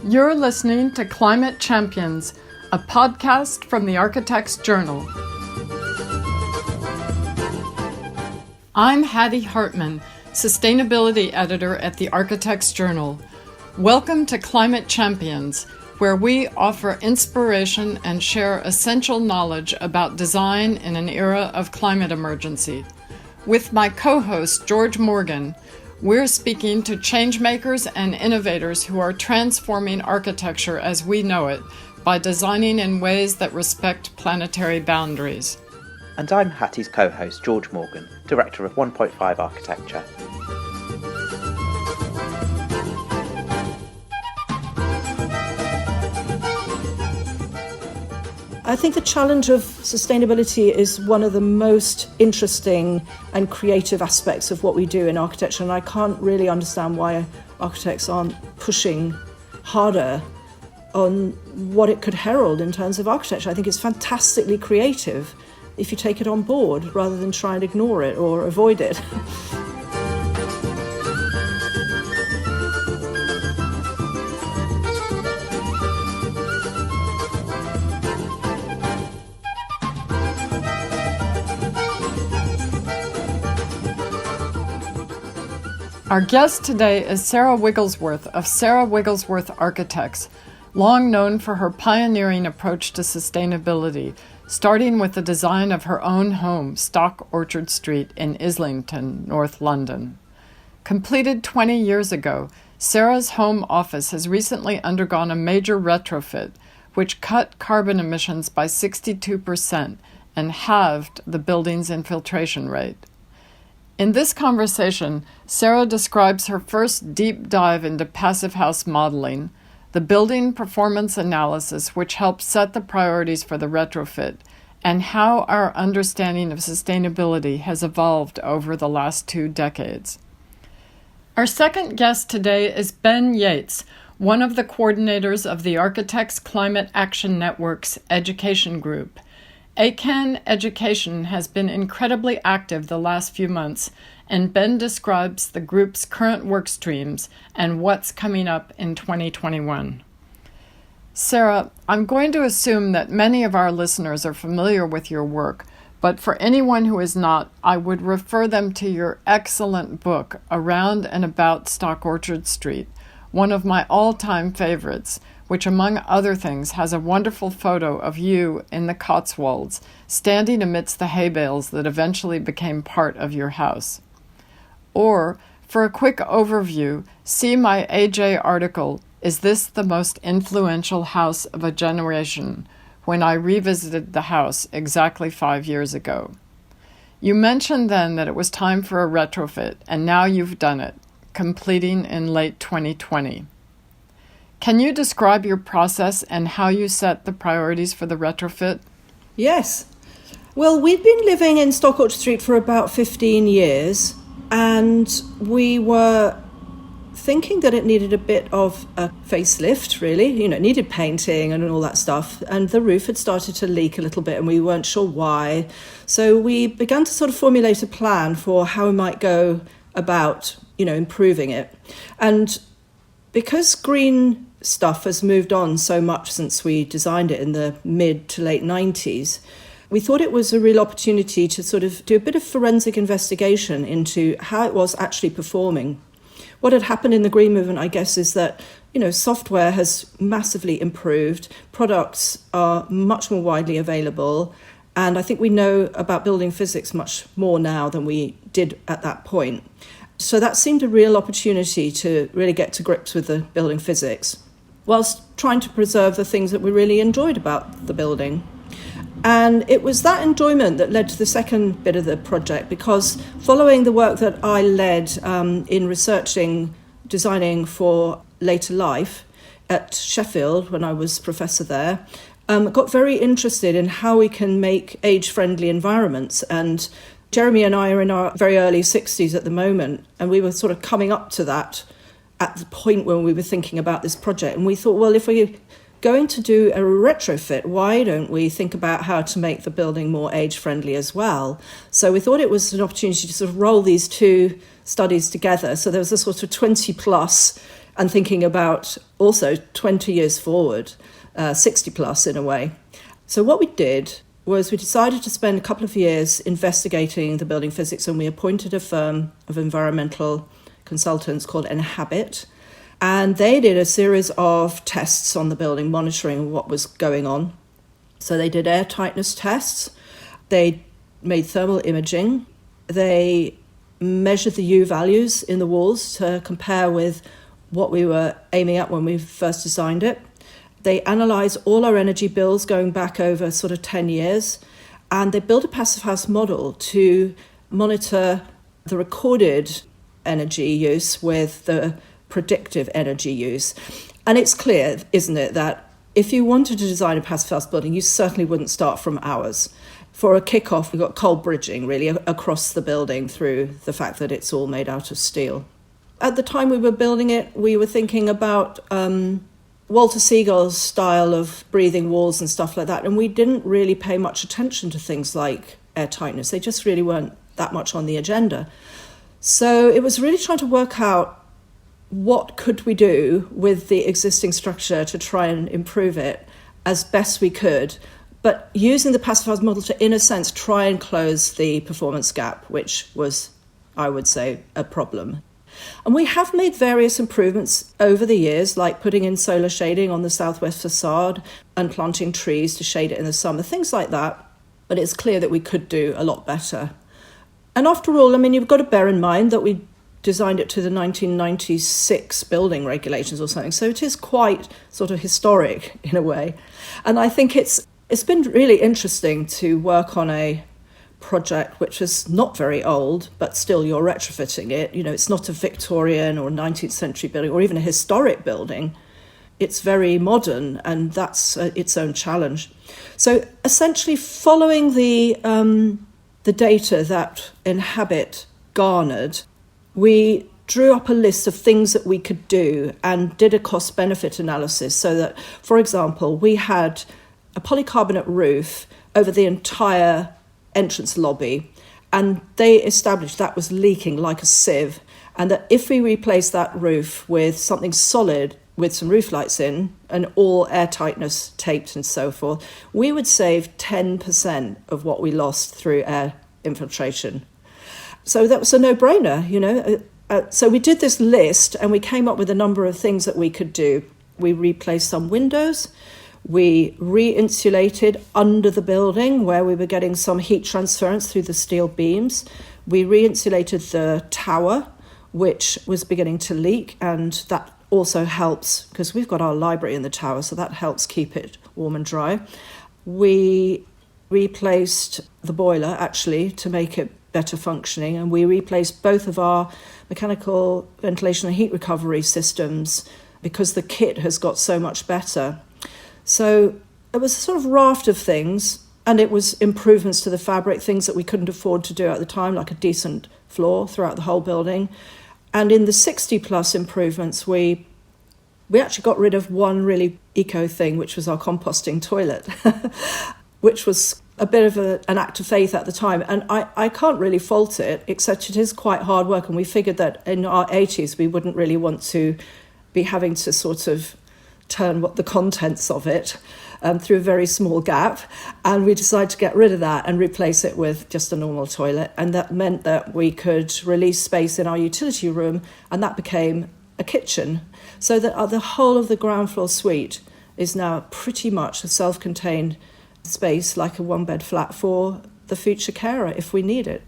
You're listening to Climate Champions, a podcast from the Architects Journal. I'm Hattie Hartman, Sustainability Editor at the Architects Journal. Welcome to Climate Champions, where we offer inspiration and share essential knowledge about design in an era of climate emergency. With my co-host, George Morgan, we're speaking to changemakers and innovators who are transforming architecture as we know it by designing in ways that respect planetary boundaries. And I'm Hattie's co-host, George Morgan, Director of 1.5 Architecture. I think the challenge of sustainability is one of the most interesting and creative aspects of what we do in architecture, and I can't really understand why architects aren't pushing harder on what it could herald in terms of architecture. I think it's fantastically creative if you take it on board rather than try and ignore it or avoid it. Our guest today is Sarah Wigglesworth of Sarah Wigglesworth Architects, long known for her pioneering approach to sustainability, starting with the design of her own home, Stock Orchard Street in Islington, North London. Completed 20 years ago, Sarah's home office has recently undergone a major retrofit, which cut carbon emissions by 62% and halved the building's infiltration rate. In this conversation, Sarah describes her first deep dive into passive house modeling, the building performance analysis which helped set the priorities for the retrofit, and how our understanding of sustainability has evolved over the last 2 decades. Our second guest today is Ben Yates, one of the coordinators of the Architects Climate Action Network's education group. ACAN Education has been incredibly active the last few months, and Ben describes the group's current work streams and what's coming up in 2021. Sarah, I'm going to assume that many of our listeners are familiar with your work, but for anyone who is not, I would refer them to your excellent book, Around and About Stock Orchard Street, one of my all-time favorites, which among other things has a wonderful photo of you in the Cotswolds, standing amidst the hay bales that eventually became part of your house. Or, for a quick overview, see my AJ article, Is This the Most Influential House of a Generation?, when I revisited the house exactly 5 years ago. You mentioned then that it was time for a retrofit, and now you've done it, completing in late 2020. Can you describe your process and how you set the priorities for the retrofit? Yes. Well, we'd been living in Stock Orchard Street for about 15 years, and we were thinking that it needed a bit of a facelift, really. You know, it needed painting and all that stuff. And the roof had started to leak a little bit, and we weren't sure why. So we began to sort of formulate a plan for how we might go about, improving it. And because green stuff has moved on so much since we designed it in the mid to late 90s, we thought it was a real opportunity to sort of do a bit of forensic investigation into how it was actually performing. What had happened in the green movement, I guess, is that, software has massively improved, products are much more widely available, and I think we know about building physics much more now than we did at that point. So that seemed a real opportunity to really get to grips with the building physics, whilst trying to preserve the things that we really enjoyed about the building. And it was that enjoyment that led to the second bit of the project, because following the work that I led in researching designing for later life at Sheffield when I was professor there, got very interested in how we can make age-friendly environments. And Jeremy and I are in our very early 60s at the moment, and we were sort of coming up to that at the point when we were thinking about this project. And we thought, well, if we going to do a retrofit, why don't we think about how to make the building more age-friendly as well? So we thought it was an opportunity to sort of roll these two studies together. So there was a sort of 20 plus and thinking about also 20 years forward, 60 plus in a way. So what we did was we decided to spend a couple of years investigating the building physics, and we appointed a firm of environmental consultants called Inhabit. And they did a series of tests on the building, monitoring what was going on. So they did air tightness tests. They made thermal imaging. They measured the U values in the walls to compare with what we were aiming at when we first designed it. They analysed all our energy bills going back over sort of 10 years. And they built a passive house model to monitor the recorded energy use with the predictive energy use. And it's clear, isn't it, that if you wanted to design a passive house building, you certainly wouldn't start from ours. For a kick-off, we got cold bridging, really, across the building through the fact that it's all made out of steel. At the time we were building it, we were thinking about Walter Siegel's style of breathing walls and stuff like that, and we didn't really pay much attention to things like air tightness. They just really weren't that much on the agenda. So it was really trying to work out what could we do with the existing structure to try and improve it as best we could, but using the passive house model to, in a sense, try and close the performance gap, which was, I would say, a problem. And we have made various improvements over the years, like putting in solar shading on the southwest facade and planting trees to shade it in the summer, things like that. But it's clear that we could do a lot better. And after all, I mean, you've got to bear in mind that we designed it to the 1996 building regulations or something. So it is quite sort of historic in a way. And I think it's been really interesting to work on a project which is not very old, but still you're retrofitting it. You know, it's not a Victorian or 19th century building or even a historic building. It's very modern, and that's its own challenge. So essentially following the data that Inhabit garnered, we drew up a list of things that we could do and did a cost-benefit analysis so that, for example, we had a polycarbonate roof over the entire entrance lobby, and they established that was leaking like a sieve, and that if we replaced that roof with something solid with some roof lights in and all air tightness taped and so forth, we would save 10% of what we lost through air infiltration. So that was a no-brainer, you know. So we did this list and we came up with a number of things that we could do. We replaced some windows. We re-insulated under the building where we were getting some heat transference through the steel beams. We re-insulated the tower, which was beginning to leak, and that also helps because we've got our library in the tower, so that helps keep it warm and dry. We replaced the boiler, actually, to make it better functioning, and we replaced both of our mechanical ventilation and heat recovery systems because the kit has got so much better. So it was a sort of raft of things, and it was improvements to the fabric, things that we couldn't afford to do at the time, like a decent floor throughout the whole building. And in the 60-plus improvements, we actually got rid of one really eco thing, which was our composting toilet, which was a bit of an act of faith at the time. And I can't really fault it, except it is quite hard work. And we figured that in our 80s, we wouldn't really want to be having to sort of turn what the contents of it through a very small gap, and we decided to get rid of that and replace it with just a normal toilet, and that meant that we could release space in our utility room, and that became a kitchen, so that the whole of the ground floor suite is now pretty much a self-contained space, like a one-bed flat for the future carer if we need it.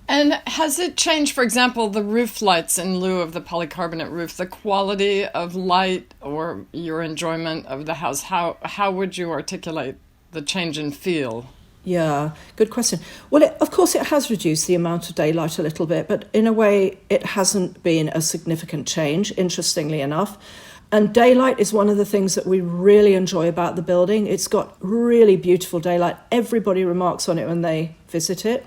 And has it changed, for example, the roof lights in lieu of the polycarbonate roof, the quality of light or your enjoyment of the house? How would you articulate the change in feel? Yeah, good question. Well, of course, it has reduced the amount of daylight a little bit, but in a way, it hasn't been a significant change, interestingly enough. And daylight is one of the things that we really enjoy about the building. It's got really beautiful daylight. Everybody remarks on it when they visit it.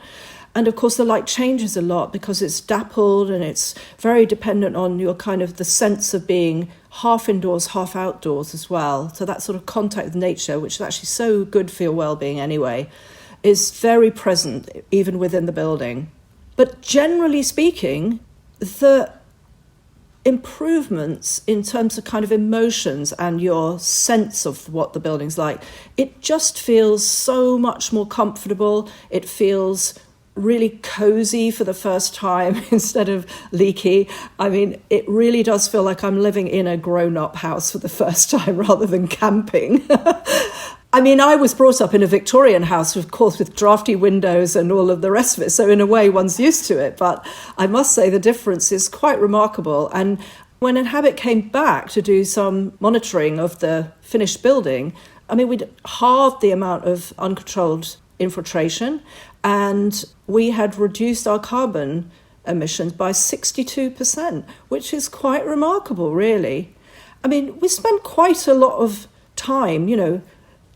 And of course the light changes a lot because it's dappled and it's very dependent on your kind of the sense of being half indoors, half outdoors as well. So that sort of contact with nature, which is actually so good for your well-being anyway, is very present even within the building. But generally speaking, the improvements in terms of kind of emotions and your sense of what the building's like, it just feels so much more comfortable. It feels really cozy for the first time instead of leaky. I mean, it really does feel like I'm living in a grown-up house for the first time rather than camping. I mean, I was brought up in a Victorian house, of course, with drafty windows and all of the rest of it. So in a way, one's used to it. But I must say the difference is quite remarkable. And when Inhabit came back to do some monitoring of the finished building, I mean, we'd halved the amount of uncontrolled infiltration, and we had reduced our carbon emissions by 62%, which is quite remarkable, really. I mean, we spent quite a lot of time,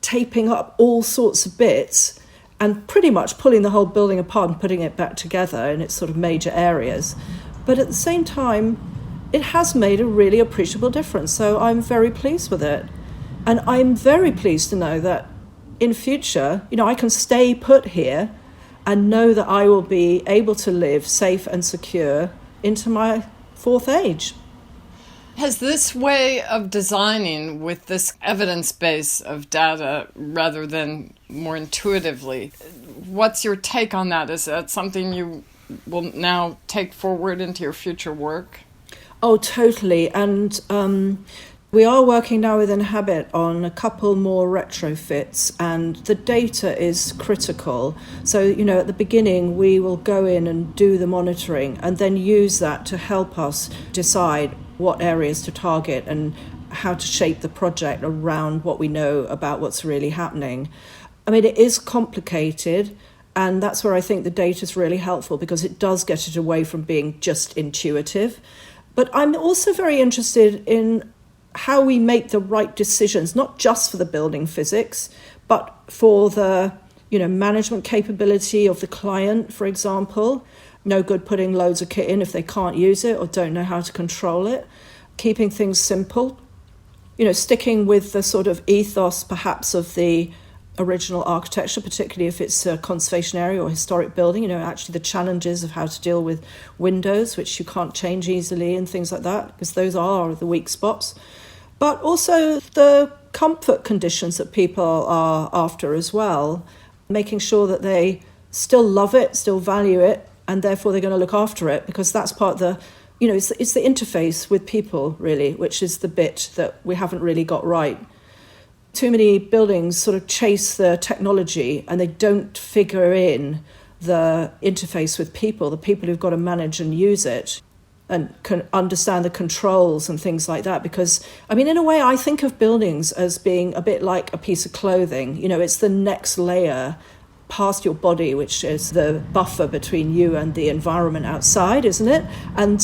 taping up all sorts of bits and pretty much pulling the whole building apart and putting it back together in its sort of major areas. But at the same time, it has made a really appreciable difference. So I'm very pleased with it. And I'm very pleased to know that in future, I can stay put here and know that I will be able to live safe and secure into my fourth age. Has this way of designing with this evidence base of data rather than more intuitively, what's your take on that? Is that something you will now take forward into your future work? Oh, totally. And we are working now with Inhabit on a couple more retrofits, and the data is critical. So, at the beginning, we will go in and do the monitoring and then use that to help us decide what areas to target and how to shape the project around what we know about what's really happening. I mean, it is complicated, and that's where I think the data is really helpful because it does get it away from being just intuitive. But I'm also very interested in how we make the right decisions, not just for the building physics, but for the management capability of the client, for example. No good putting loads of kit in if they can't use it or don't know how to control it. Keeping things simple, sticking with the sort of ethos perhaps of the original architecture, particularly if it's a conservation area or historic building, actually the challenges of how to deal with windows, which you can't change easily and things like that, because those are the weak spots. But also the comfort conditions that people are after as well, making sure that they still love it, still value it, and therefore they're going to look after it, because that's part of the, it's the interface with people, really, which is the bit that we haven't really got right. Too many buildings sort of chase the technology and they don't figure in the interface with people, the people who've got to manage and use it and can understand the controls and things like that. Because, I mean, in a way, I think of buildings as being a bit like a piece of clothing. It's the next layer past your body, which is the buffer between you and the environment outside, isn't it? And,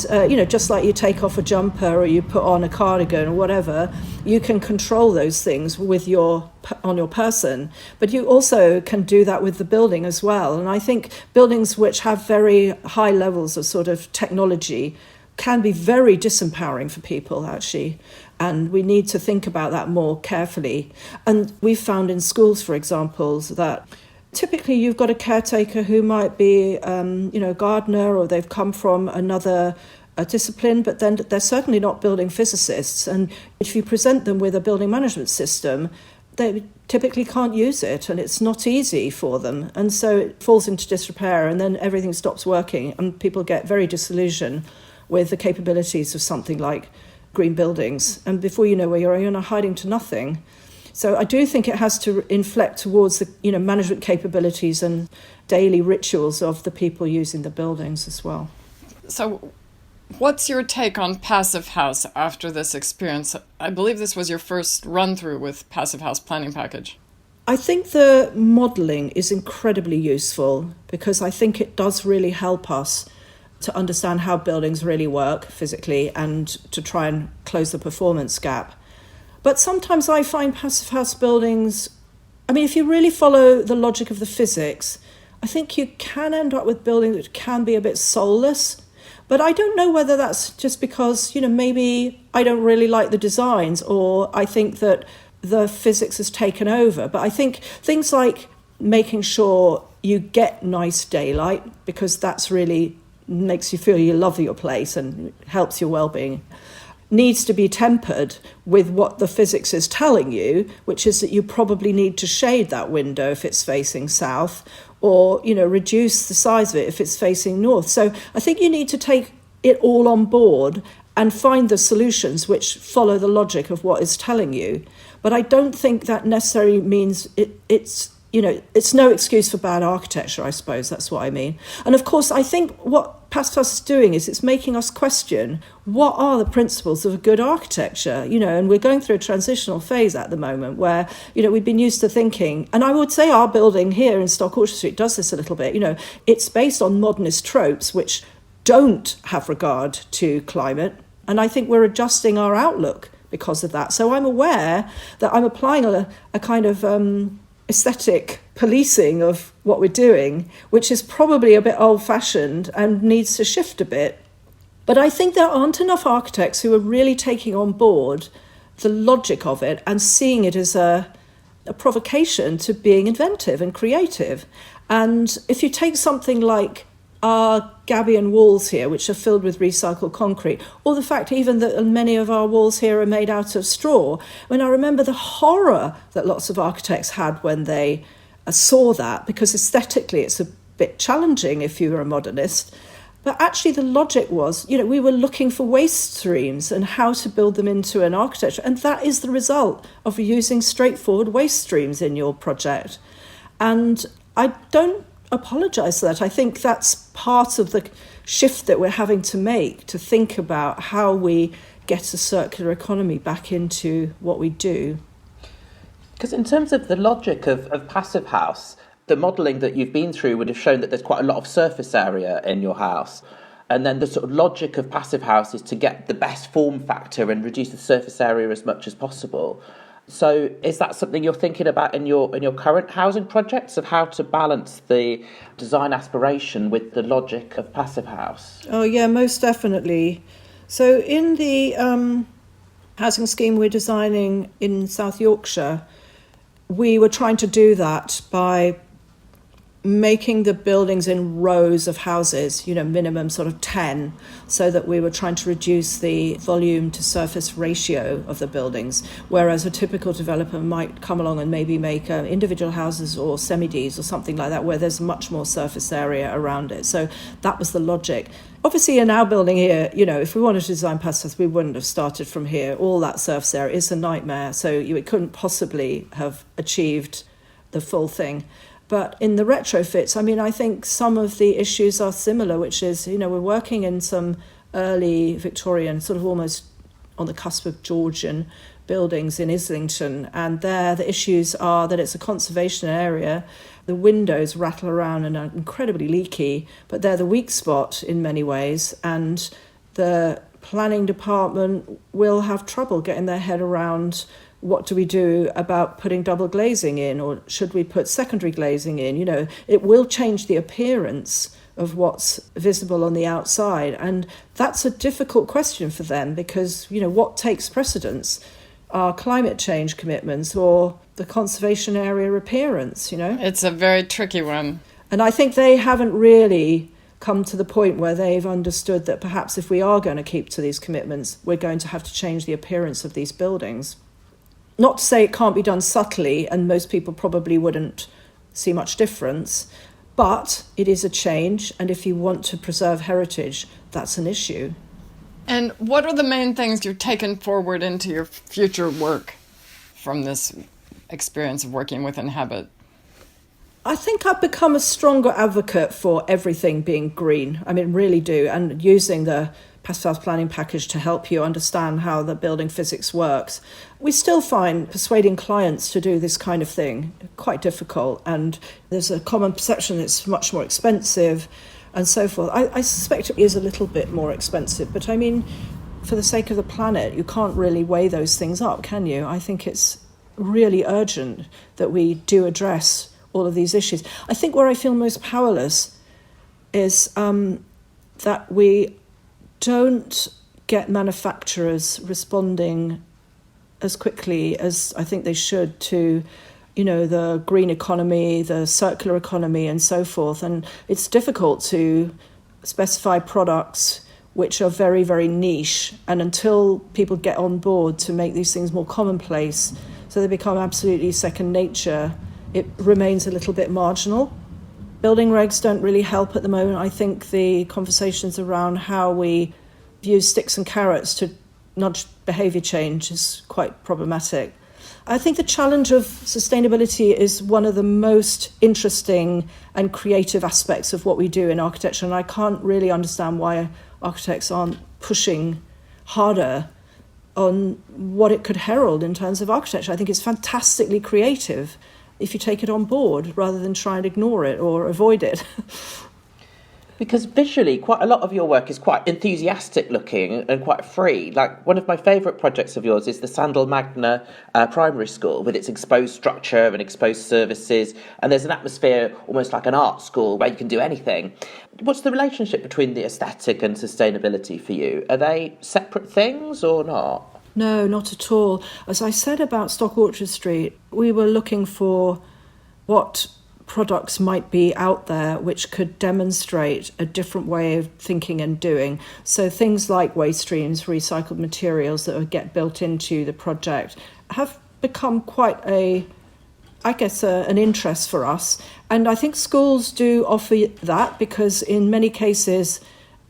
just like you take off a jumper or you put on a cardigan or whatever, you can control those things on your person. But you also can do that with the building as well. And I think buildings which have very high levels of sort of technology can be very disempowering for people, actually. And we need to think about that more carefully. And we've found in schools, for example, that typically you've got a caretaker who might be, a gardener, or they've come from another discipline, but then they're certainly not building physicists. And if you present them with a building management system, they typically can't use it, and it's not easy for them. And so it falls into disrepair, and then everything stops working, and people get very disillusioned with the capabilities of something like green buildings. And before you know where you're hiding to nothing. So I do think it has to inflect towards the management capabilities and daily rituals of the people using the buildings as well. So what's your take on Passive House after this experience? I believe this was your first run-through with Passive House planning package. I think the modelling is incredibly useful because I think it does really help us to understand how buildings really work physically and to try and close the performance gap. But sometimes I find passive house buildings, I mean, if you really follow the logic of the physics, I think you can end up with buildings that can be a bit soulless. But I don't know whether that's just because, maybe I don't really like the designs, or I think that the physics has taken over. But I think things like making sure you get nice daylight, because that's really makes you feel you love your place and helps your well-being, needs to be tempered with what the physics is telling you, which is that you probably need to shade that window if it's facing south, or, reduce the size of it if it's facing north. So I think you need to take it all on board and find the solutions which follow the logic of what it's telling you. But I don't think that necessarily means it's no excuse for bad architecture, I suppose. That's what I mean. And of course, I think what Passivhaus is doing is it's making us question what are the principles of a good architecture, and we're going through a transitional phase at the moment where, we've been used to thinking, and I would say our building here in Stock Orchard Street does this a little bit, it's based on modernist tropes which don't have regard to climate. And I think we're adjusting our outlook because of that. So I'm aware that I'm applying a kind of aesthetic policing of what we're doing, which is probably a bit old-fashioned and needs to shift a bit. But I think there aren't enough architects who are really taking on board the logic of it and seeing it as a provocation to being inventive and creative. And if you take something like our gabion walls here, which are filled with recycled concrete, or the fact even that many of our walls here are made out of straw. I remember the horror that lots of architects had when they saw that, because aesthetically it's a bit challenging if you were a modernist. But actually the logic was, we were looking for waste streams and how to build them into an architecture. And that is the result of using straightforward waste streams in your project. And I don't apologise for that. I think that's part of the shift that we're having to make, to think about how we get a circular economy back into what we do. Because in terms of the logic of Passivhaus, the modelling that you've been through would have shown that there's quite a lot of surface area in your house. And then the sort of logic of Passivhaus is to get the best form factor and reduce the surface area as much as possible. So is that something you're thinking about in your current housing projects, of how to balance the design aspiration with the logic of Passivhaus? Oh, yeah, most definitely. So in the housing scheme we're designing in South Yorkshire, we were trying to do that by making the buildings in rows of houses, minimum sort of 10, so that we were trying to reduce the volume to surface ratio of the buildings, whereas a typical developer might come along and maybe make individual houses or semi-Ds or something like that, where there's much more surface area around it. So that was the logic. Obviously, in our building here, if we wanted to design Passivhaus, we wouldn't have started from here. All that surface area is a nightmare, so it couldn't possibly have achieved the full thing. But in the retrofits, I think some of the issues are similar, which is, we're working in some early Victorian, sort of almost on the cusp of Georgian buildings in Islington. And there the issues are that it's a conservation area. The windows rattle around and are incredibly leaky, but they're the weak spot in many ways. And the planning department will have trouble getting their head around what do we do about putting double glazing in, or should we put secondary glazing in? It will change the appearance of what's visible on the outside. And that's a difficult question for them because, what takes precedence? Are climate change commitments or the conservation area appearance, It's a very tricky one. And I think they haven't really come to the point where they've understood that perhaps if we are going to keep to these commitments, we're going to have to change the appearance of these buildings. Not to say it can't be done subtly, and most people probably wouldn't see much difference, but it is a change, and if you want to preserve heritage, that's an issue. And what are the main things you've taken forward into your future work from this experience of working with Inhabit? I think I've become a stronger advocate for everything being green. Really do, and using the Passivhaus planning package to help you understand how the building physics works. We still find persuading clients to do this kind of thing quite difficult, and there's a common perception it's much more expensive and so forth. I suspect it is a little bit more expensive, but for the sake of the planet, you can't really weigh those things up, can you? I think it's really urgent that we do address all of these issues. I think where I feel most powerless is that we don't get manufacturers responding as quickly as I think they should to, the green economy, the circular economy and so forth. And it's difficult to specify products which are very, very niche. And until people get on board to make these things more commonplace, so they become absolutely second nature, it remains a little bit marginal. Building regs don't really help at the moment. I think the conversations around how we use sticks and carrots to nudge behaviour change is quite problematic. I think the challenge of sustainability is one of the most interesting and creative aspects of what we do in architecture, and I can't really understand why architects aren't pushing harder on what it could herald in terms of architecture. I think it's fantastically creative if you take it on board rather than try and ignore it or avoid it. Because visually, quite a lot of your work is quite enthusiastic looking and quite free. Like, one of my favourite projects of yours is the Sandal Magna Primary School, with its exposed structure and exposed services. And there's an atmosphere almost like an art school where you can do anything. What's the relationship between the aesthetic and sustainability for you? Are they separate things or not? No, not at all. As I said about Stock Orchard Street, we were looking for what products might be out there which could demonstrate a different way of thinking and doing. So things like waste streams, recycled materials that would get built into the project have become quite an interest for us. And I think schools do offer that because in many cases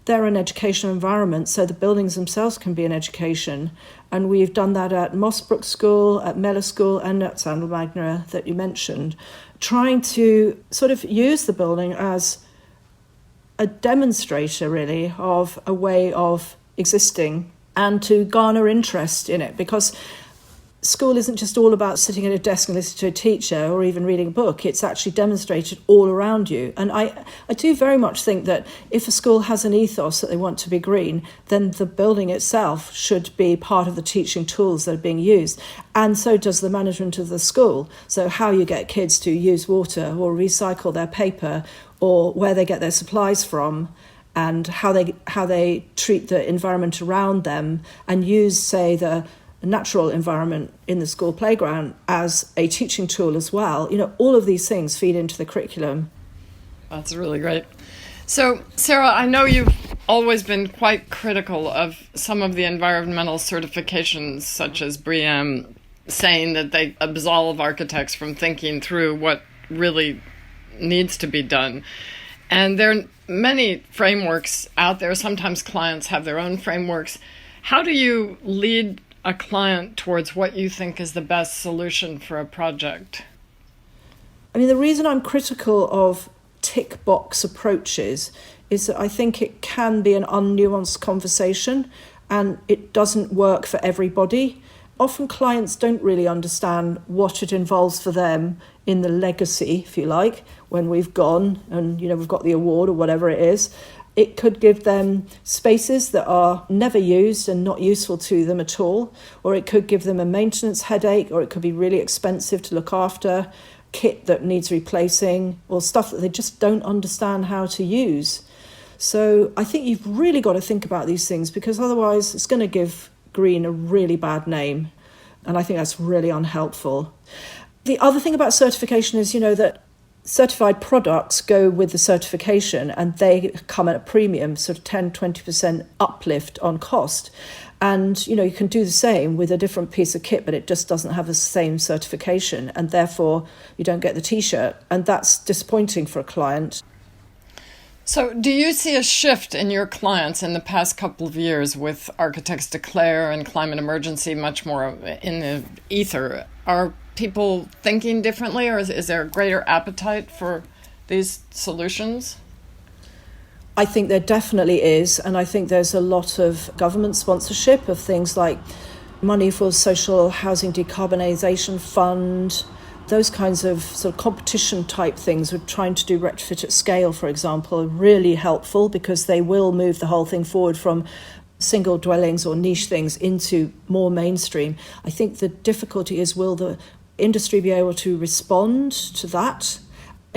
they're an educational environment, so the buildings themselves can be an education. And we've done that at Mossbrook School, at Mellor School and at Sandal Magna that you mentioned, trying to sort of use the building as a demonstrator, really, of a way of existing and to garner interest in it. Because school isn't just all about sitting at a desk and listening to a teacher or even reading a book. It's actually demonstrated all around you. And I do very much think that if a school has an ethos that they want to be green, then the building itself should be part of the teaching tools that are being used. And so does the management of the school. So how you get kids to use water or recycle their paper or where they get their supplies from and how they treat the environment around them and use, say, the natural environment in the school playground as a teaching tool as well. All of these things feed into the curriculum. That's really great. So, Sarah, I know you've always been quite critical of some of the environmental certifications, such as BREEAM, saying that they absolve architects from thinking through what really needs to be done. And there are many frameworks out there. Sometimes clients have their own frameworks. How do you lead a client towards what you think is the best solution for a project? I mean, the reason I'm critical of tick box approaches is that I think it can be an unnuanced conversation and it doesn't work for everybody. Often clients don't really understand what it involves for them in the legacy, if you like, when we've gone and, we've got the award or whatever it is. It could give them spaces that are never used and not useful to them at all, or it could give them a maintenance headache, or it could be really expensive to look after, kit that needs replacing, or stuff that they just don't understand how to use. So I think you've really got to think about these things because otherwise it's going to give green a really bad name. And I think that's really unhelpful. The other thing about certification is, that certified products go with the certification and they come at a premium, sort of 10-20% uplift on cost. And, you can do the same with a different piece of kit, but it just doesn't have the same certification. And therefore, you don't get the T-shirt. And that's disappointing for a client. So do you see a shift in your clients in the past couple of years with Architects Declare and Climate Emergency much more in the ether? Are people thinking differently, or is there a greater appetite for these solutions? I think there definitely is, and I think there's a lot of government sponsorship of things like money for social housing decarbonisation fund, those kinds of sort of competition type things. We're trying to do retrofit at scale, for example, are really helpful because they will move the whole thing forward from single dwellings or niche things into more mainstream. I think the difficulty is, will the industry be able to respond to that?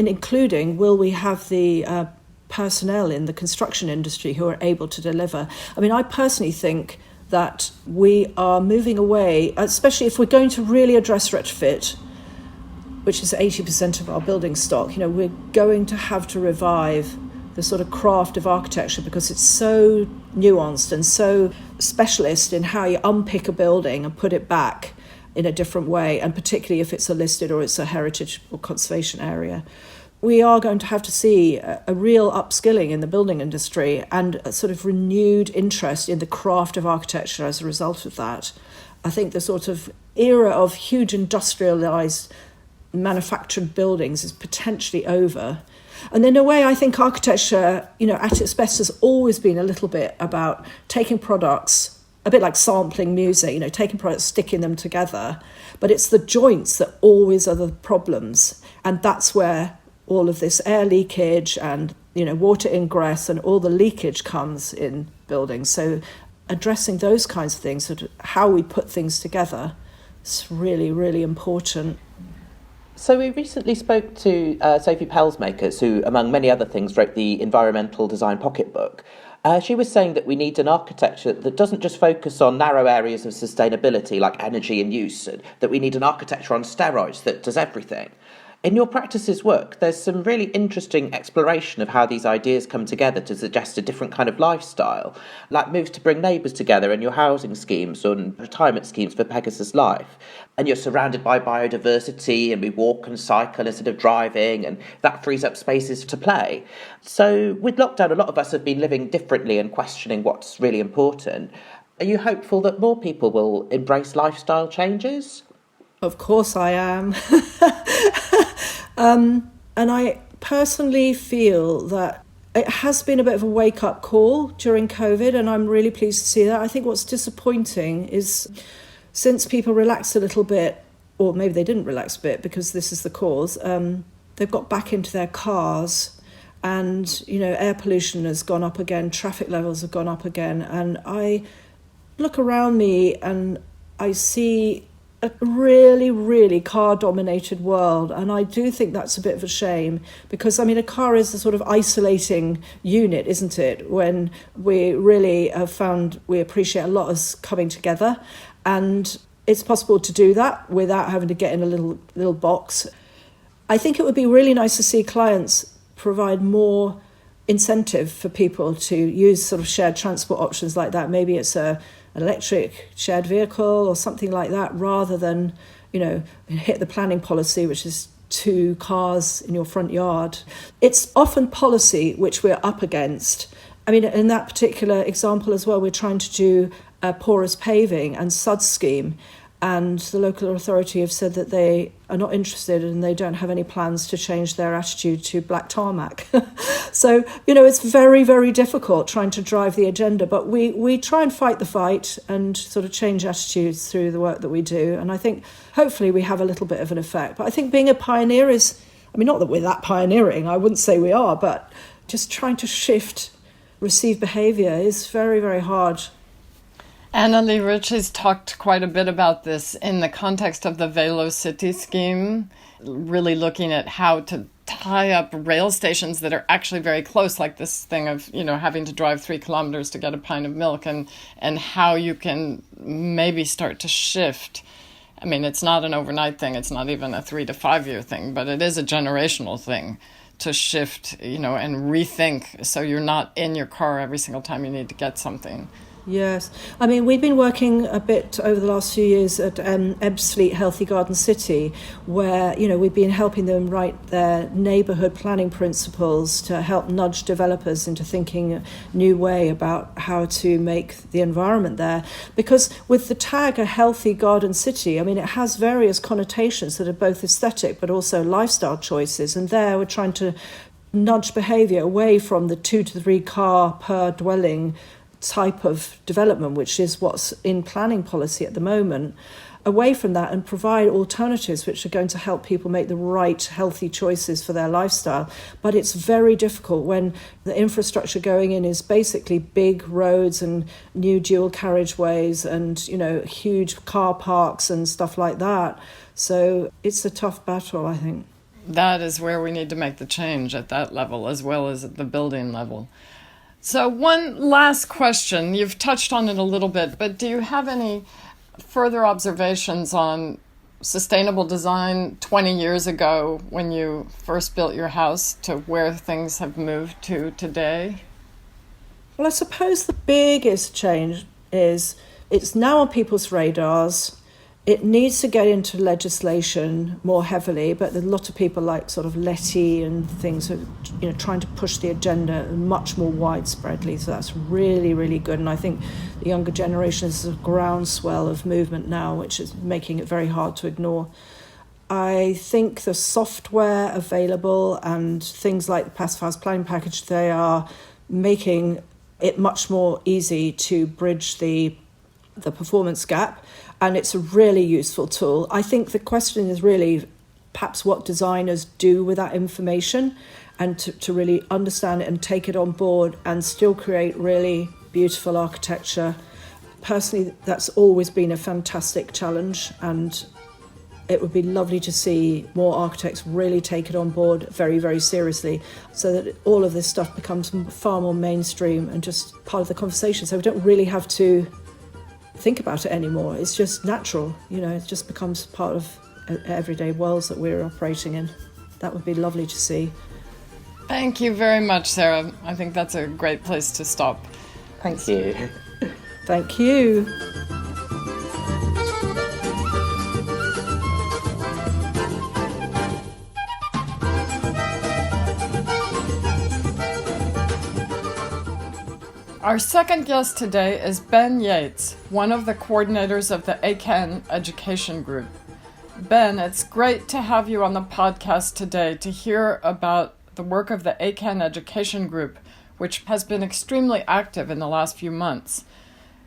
and including, will we have the personnel in the construction industry who are able to deliver? I mean, I personally think that we are moving away, especially if we're going to really address retrofit, which is 80% of our building stock. We're going to have to revive the sort of craft of architecture, because it's so nuanced and so specialist in how you unpick a building and put it back in a different way, and particularly if it's a listed or it's a heritage or conservation area. We are going to have to see a real upskilling in the building industry and a sort of renewed interest in the craft of architecture as a result of that. I think the sort of era of huge industrialised manufactured buildings is potentially over. And in a way, I think architecture, at its best has always been a little bit about taking products, a bit like sampling music, taking products, sticking them together. But it's the joints that always are the problems. And that's where all of this air leakage and, water ingress and all the leakage comes in buildings. So addressing those kinds of things, sort of how we put things together, is really, really important. So we recently spoke to Sophie Pelsmakers, who, among many other things, wrote the Environmental Design Pocketbook. She was saying that we need an architecture that doesn't just focus on narrow areas of sustainability like energy and use, that we need an architecture on steroids that does everything. In your practices work, there's some really interesting exploration of how these ideas come together to suggest a different kind of lifestyle, like moves to bring neighbours together in your housing schemes and retirement schemes for Pegasus Life. And you're surrounded by biodiversity, and we walk and cycle instead of driving, and that frees up spaces to play. So with lockdown, a lot of us have been living differently and questioning what's really important. Are you hopeful that more people will embrace lifestyle changes? Of course I am. And I personally feel that it has been a bit of a wake-up call during COVID, and I'm really pleased to see that. I think what's disappointing is, since people relaxed a little bit, or maybe they didn't relax a bit because this is the cause, they've got back into their cars, and, air pollution has gone up again, traffic levels have gone up again, and I look around me and I see a really, really car-dominated world, and I do think that's a bit of a shame, because, a car is a sort of isolating unit, isn't it, when we really have found we appreciate a lot as coming together, and it's possible to do that without having to get in a little box. I think it would be really nice to see clients provide more incentive for people to use sort of shared transport options like that. Maybe it's an electric shared vehicle or something like that, rather than, hit the planning policy, which is 2 cars in your front yard. It's often policy which we're up against. In that particular example as well, we're trying to do a porous paving and SUD scheme, and the local authority have said that they are not interested and they don't have any plans to change their attitude to black tarmac. So, it's very, very difficult trying to drive the agenda, but we try and fight the fight and sort of change attitudes through the work that we do. And I think hopefully we have a little bit of an effect. But I think being a pioneer is, not that we're that pioneering, I wouldn't say we are, but just trying to shift received behaviour is very, very hard. Anna-Lee Ritchie's talked quite a bit about this in the context of the Velo City scheme, really looking at how to tie up rail stations that are actually very close, like this thing of, having to drive 3 kilometers to get a pint of milk, and how you can maybe start to shift. It's not an overnight thing. It's not even a 3 to 5 year thing, but it is a generational thing to shift, and rethink, so you're not in your car every single time you need to get something. Yes. We've been working a bit over the last few years at Ebbsfleet Healthy Garden City, where, we've been helping them write their neighbourhood planning principles to help nudge developers into thinking a new way about how to make the environment there. Because with the tag a healthy garden city, it has various connotations that are both aesthetic but also lifestyle choices. And there we're trying to nudge behaviour away from the 2 to 3 car per dwelling type of development, which is what's in planning policy at the moment, away from that, and provide alternatives which are going to help people make the right healthy choices for their lifestyle. But it's very difficult when the infrastructure going in is basically big roads and new dual carriageways and, huge car parks and stuff like that. So it's a tough battle, I think. That is where we need to make the change, at that level as well as at the building level. So one last question. You've touched on it a little bit, but do you have any further observations on sustainable design 20 years ago when you first built your house to where things have moved to today? Well, I suppose the biggest change is it's now on people's radars. It needs to get into legislation more heavily, but there's a lot of people like sort of Letty and things are, trying to push the agenda much more widespreadly. So that's really, really good. And I think the younger generation is a groundswell of movement now, which is making it very hard to ignore. I think the software available and things like the Passive House Planning Package, they are making it much more easy to bridge the performance gap, and it's a really useful tool. I think the question is really perhaps what designers do with that information and to really understand it and take it on board and still create really beautiful architecture. Personally, that's always been a fantastic challenge, and it would be lovely to see more architects really take it on board very, very seriously so that all of this stuff becomes far more mainstream and just part of the conversation. So we don't really have to think about it anymore. It's just natural, it just becomes part of everyday worlds that we're operating in. That would be lovely to see. Thank you very much, Sarah. I think that's a great place to stop. Thank you. Thank you. Our second guest today is Ben Yates, one of the coordinators of the ACAN Education Group. Ben, it's great to have you on the podcast today to hear about the work of the ACAN Education Group, which has been extremely active in the last few months.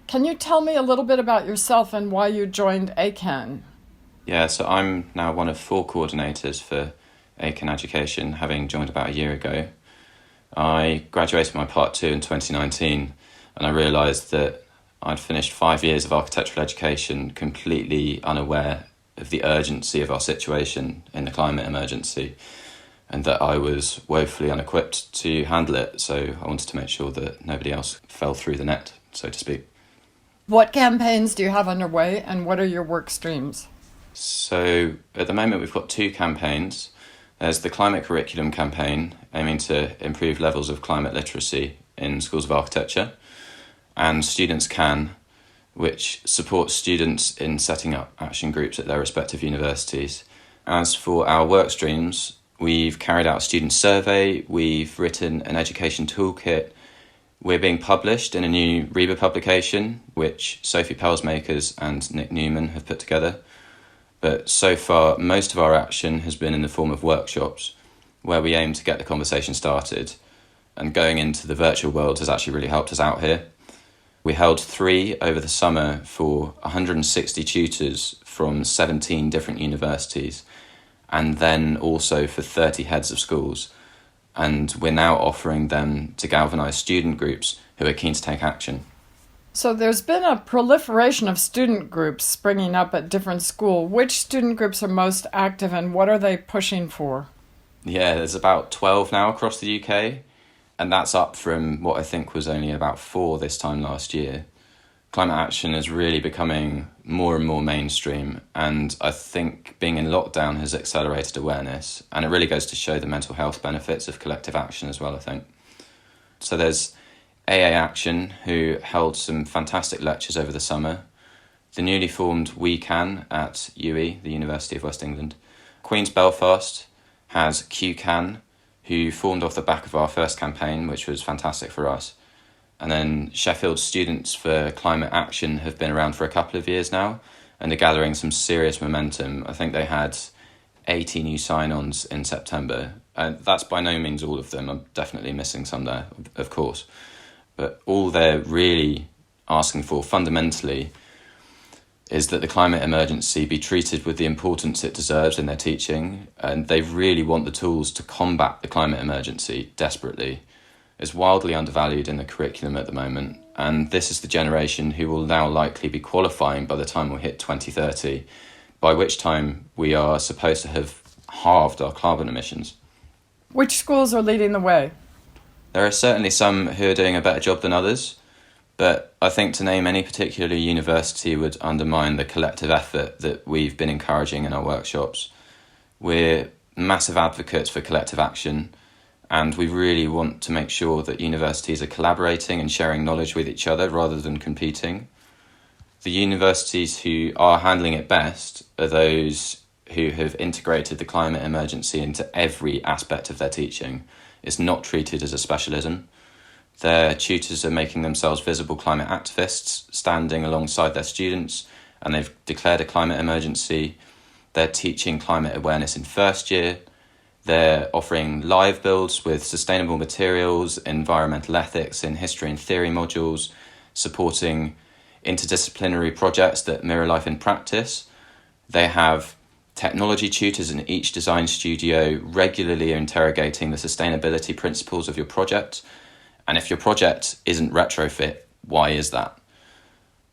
Can you tell me a little bit about yourself and why you joined ACAN? Yeah, so I'm now one of 4 coordinators for ACAN Education, having joined about a year ago. I graduated my Part 2 in 2019, and I realised that I'd finished 5 years of architectural education completely unaware of the urgency of our situation in the climate emergency, and that I was woefully unequipped to handle it, so I wanted to make sure that nobody else fell through the net, so to speak. What campaigns do you have underway, and what are your work streams? So at the moment we've got 2 campaigns. There's the Climate Curriculum campaign, aiming to improve levels of climate literacy in schools of architecture, and Students Can, which supports students in setting up action groups at their respective universities. As for our work streams, we've carried out a student survey, we've written an education toolkit, we're being published in a new REBA publication, which Sophie Pelsmakers and Nick Newman have put together. But so far, most of our action has been in the form of workshops, where we aim to get the conversation started. And going into the virtual world has actually really helped us out here. We held 3 over the summer for 160 tutors from 17 different universities, and then also for 30 heads of schools. And we're now offering them to galvanise student groups who are keen to take action. So there's been a proliferation of student groups springing up at different schools. Which student groups are most active and what are they pushing for? Yeah, there's about 12 now across the UK, and that's up from what I think was only about 4 this time last year. Climate action is really becoming more and more mainstream, and I think being in lockdown has accelerated awareness, and it really goes to show the mental health benefits of collective action as well, I think. So there's AA Action, who held some fantastic lectures over the summer. The newly formed We Can at UE, the University of West England. Queen's Belfast has Q Can, who formed off the back of our first campaign, which was fantastic for us. And then Sheffield Students for Climate Action have been around for a couple of years now and are gathering some serious momentum. I think they had 80 new sign-ons in September. That's by no means all of them. I'm definitely missing some there, of course. But all they're really asking for fundamentally is that the climate emergency be treated with the importance it deserves in their teaching, and they really want the tools to combat the climate emergency desperately. It's wildly undervalued in the curriculum at the moment, and this is the generation who will now likely be qualifying by the time we hit 2030, by which time we are supposed to have halved our carbon emissions. Which schools are leading the way? There are certainly some who are doing a better job than others, but I think to name any particular university would undermine the collective effort that we've been encouraging in our workshops. We're massive advocates for collective action, and we really want to make sure that universities are collaborating and sharing knowledge with each other rather than competing. The universities who are handling it best are those who have integrated the climate emergency into every aspect of their teaching. It's not treated as a specialism. Their tutors are making themselves visible climate activists, standing alongside their students, and they've declared a climate emergency. They're teaching climate awareness in first year. They're offering live builds with sustainable materials, environmental ethics in history and theory modules, supporting interdisciplinary projects that mirror life in practice. They have technology tutors in each design studio regularly interrogating the sustainability principles of your project. And if your project isn't retrofit, why is that?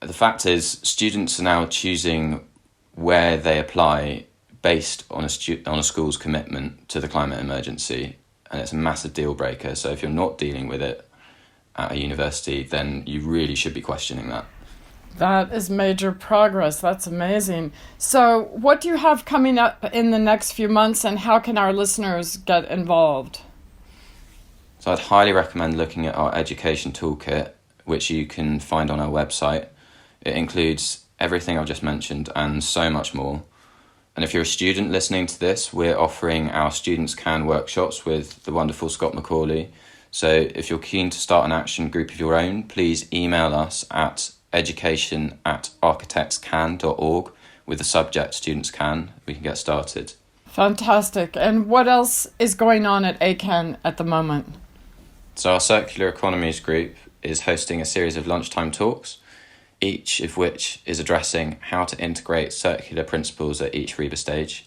The fact is, students are now choosing where they apply based on a school's commitment to the climate emergency, and it's a massive deal breaker. So if you're not dealing with it at a university, then you really should be questioning that. That is major progress. That's amazing. So what do you have coming up in the next few months, and how can our listeners get involved? So I'd highly recommend looking at our education toolkit, which you can find on our website. It includes everything I've just mentioned and so much more. And if you're a student listening to this, we're offering our Students Can workshops with the wonderful Scott Macaulay. So if you're keen to start an action group of your own, please email us at education@architectscan.org with the subject Students Can. We can get started. Fantastic. And what else is going on at ACAN at the moment? So our Circular Economies group is hosting a series of lunchtime talks, each of which is addressing how to integrate circular principles at each REBA stage.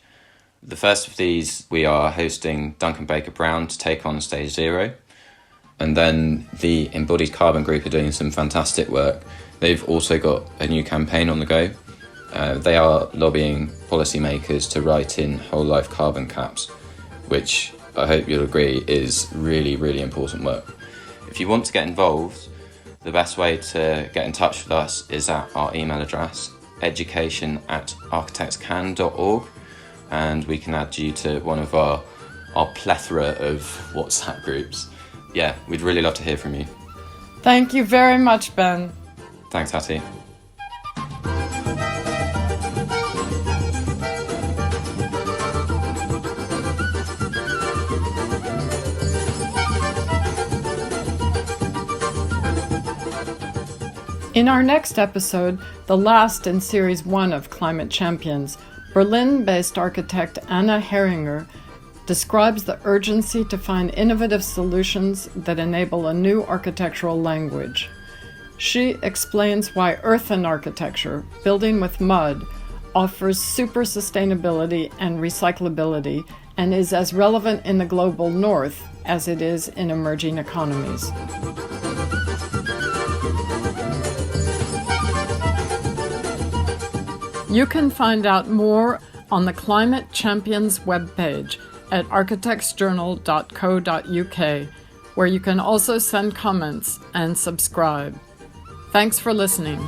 The first of these, we are hosting Duncan Baker Brown to take on Stage 0. And then the Embodied Carbon group are doing some fantastic work. They've also got a new campaign on the go. They are lobbying policymakers to write in whole life carbon caps, which I hope you'll agree is really, really important work. If you want to get involved, the best way to get in touch with us is at our email address, education@architectscan.org, and we can add you to one of our plethora of WhatsApp groups. Yeah, we'd really love to hear from you. Thank you very much, Ben. Thanks, Hattie. In our next episode, the last in Series 1 of Climate Champions, Berlin-based architect Anna Heringer describes the urgency to find innovative solutions that enable a new architectural language. She explains why earthen architecture, building with mud, offers super sustainability and recyclability and is as relevant in the global north as it is in emerging economies. You can find out more on the Climate Champions webpage at architectsjournal.co.uk, where you can also send comments and subscribe. Thanks for listening.